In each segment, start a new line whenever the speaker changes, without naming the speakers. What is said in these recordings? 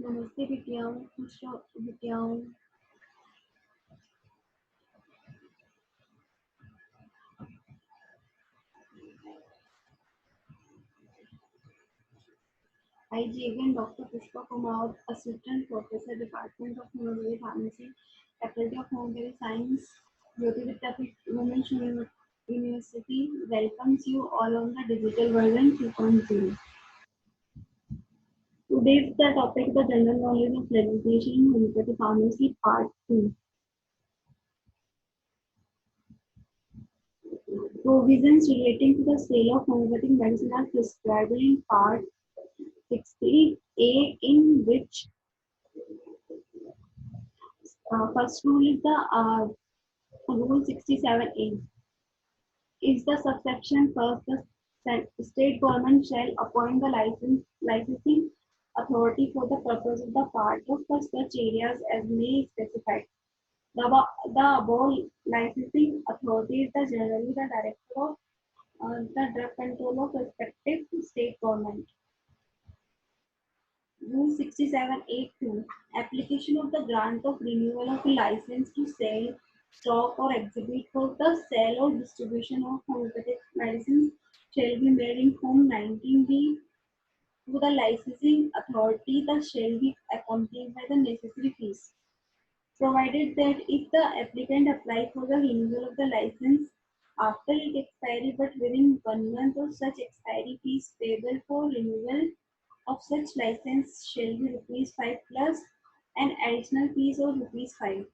नमस्ते बिटियाओं, खुश रहो बिटियाओं। IGN Dr. Pushpa Kumar, Assistant Professor, Department of Homeopathy Pharmacy, Faculty of Homeopathy Science, Jyoti Vidyapeeth Women's University welcomes you all on the digital version 2.0. Today's the topic the general knowledge of legislation in homeopathy pharmacy part 2. Provisions relating to the sale of homeopathic medicine are prescribed in part 60A, in which first rule is the rule 67A is the subsection first. The state government shall appoint the licensing authority for the purpose of the part of such areas as may specify. The above licensing authority is generally the director of the drug control of respective state government. Rule 67A2. Application of the grant of renewal of a license to sell, stock or exhibit for the sale or distribution of homeopathic medicines shall be made in Form 19B to the licensing authority. The shall be accompanied by the necessary fees, provided that if the applicant apply for the renewal of the license after its expiry but within 1 month of such expiry, fees payable for renewal of such license shall be rupees 5 plus an additional fees of rupees 5.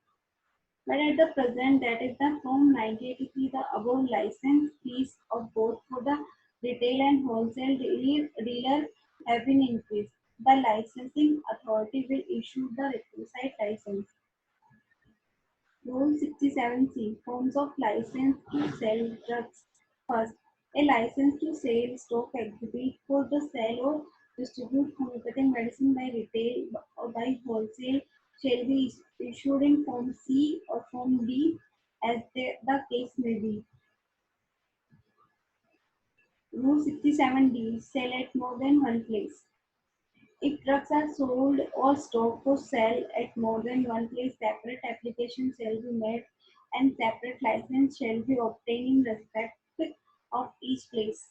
But at the present, that is the Form 1983, the above license fees of both for the retail and wholesale dealer have been increased. The licensing authority will issue the requisite license. Rule 67C. Forms of license to sell drugs. First, a license to sell, stock, exhibit for the sale or distribute homeopathic medicine by retail or by wholesale shall be issued in Form C or Form D as the case may be. Rule 67D. Sell at more than one place. If drugs are sold or stocked for sale at more than one place, separate applications shall be made and separate license shall be obtained in respect of each place.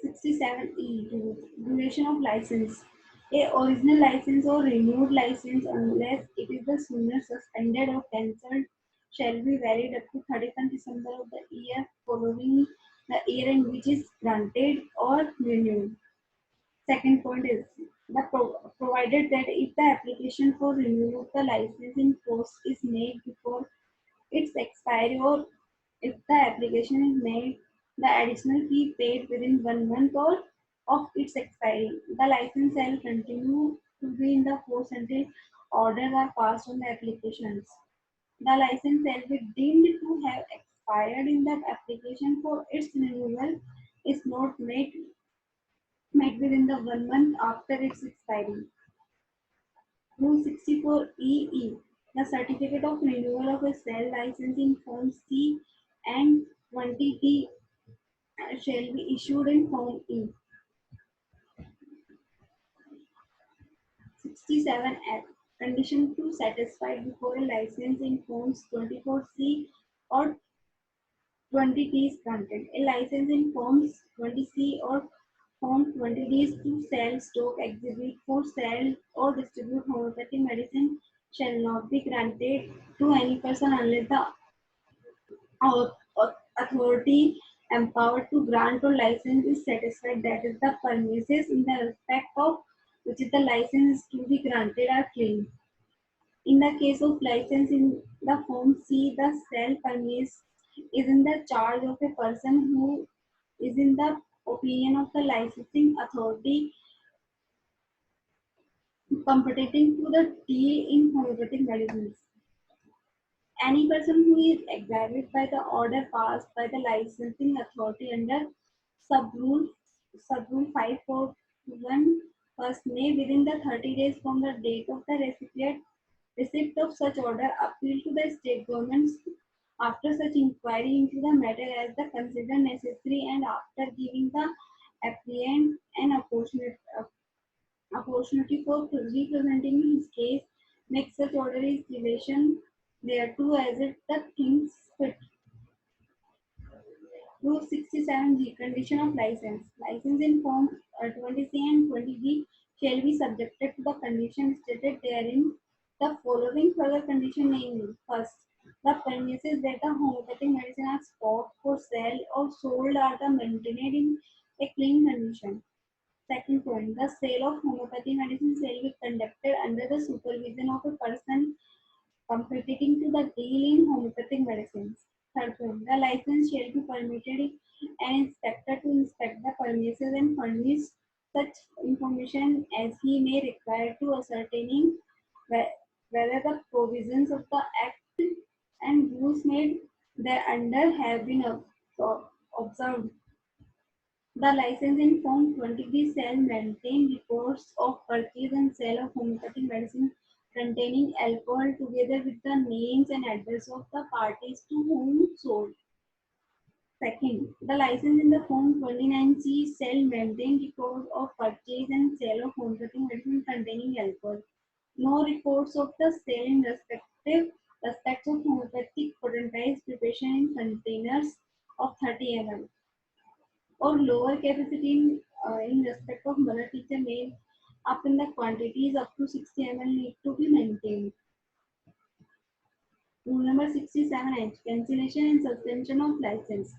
67E. Duration of license. A original license or renewed license, unless it is the sooner suspended or cancelled, shall be valid up to 31st December of the year following the year in which is granted or renewed. Second point is the provided that if the application for renewal of the license in force is made before its expiry, or if the application is made, the additional fee paid within 1 month or of its expiry, the license shall continue to be in the force until orders are passed on the applications. The license shall be deemed to have expired in the application for its renewal is not made within the 1 month after its expiry. Rule 64EE. The certificate of renewal of a sale license in Form C and 20D shall be issued in Form E. 67F. Condition to satisfied before a license in Forms 24C or 20D is granted. A license in Forms 20C or Form 20D is to sell, stock, exhibit for sale or distribute homeopathic medicine shall not be granted to any person unless the authority empowered to grant or license is satisfied, that is the premises in the respect of which is the license to be granted are clean. In the case of license in the Form C, the sale premise is in the charge of a person who is in the opinion of the licensing authority competing to the deal in homeopathic medicines. Any person who is aggrieved by the order passed by the licensing authority under sub-rule sub-rule 541 first may, within the 30 days from the date of the receipt of such order, appeal to the state governments after such inquiry into the matter as the consider necessary and after giving the applicant an for representing his case makes such order is relation thereto as it the things fit. Rule 67G Condition of license. License in forms 20C and 20G shall be subjected to the condition stated therein. The following further condition namely: first, the premises where the homeopathic medicine are stocked for sale or sold are the maintained in a clean condition. Second point, the sale of homeopathic medicine shall be conducted under the supervision of a person competing to the deal in homeopathic medicines. Third point, the license shall be permitted an inspector to inspect the premises and furnish such information as he may require to ascertaining whether the provisions of the Act and rules made thereunder have been observed. The license in Form 20B shall maintain records of purchase and sale of homeopathic medicine containing alcohol together with the names and address of the parties to whom sold. Second, the license in the Form 29C shall maintain records of purchase and sale of homeopathic medicine containing alcohol. No records of the sale in respective aspects of homeopathic potentized preparation in containers of 30 ml or lower capacity in respect of mother teacher made up in the quantities up to 60 ml need to be maintained. Rule number 67H Cancellation and suspension of license.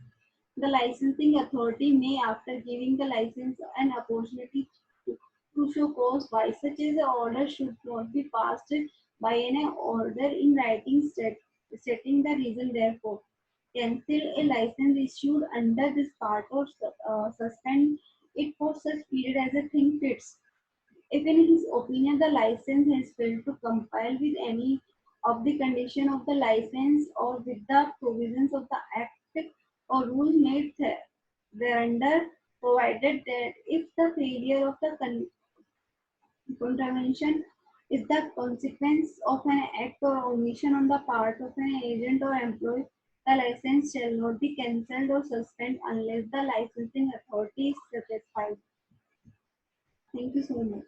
The licensing authority may, after giving the license an opportunity to show cause why such as an order should not be passed by an order in writing stating the reason therefore, cancel a license issued under this part or suspend it for such period as a thing fits. If in his opinion the license has failed to comply with any of the condition of the license or with the provisions of the Act or rules made thereunder, provided that if the failure of the contravention is the consequence of an act or omission on the part of an agent or employee, the license shall not be cancelled or suspended unless the licensing authority is satisfied. Thank you so much.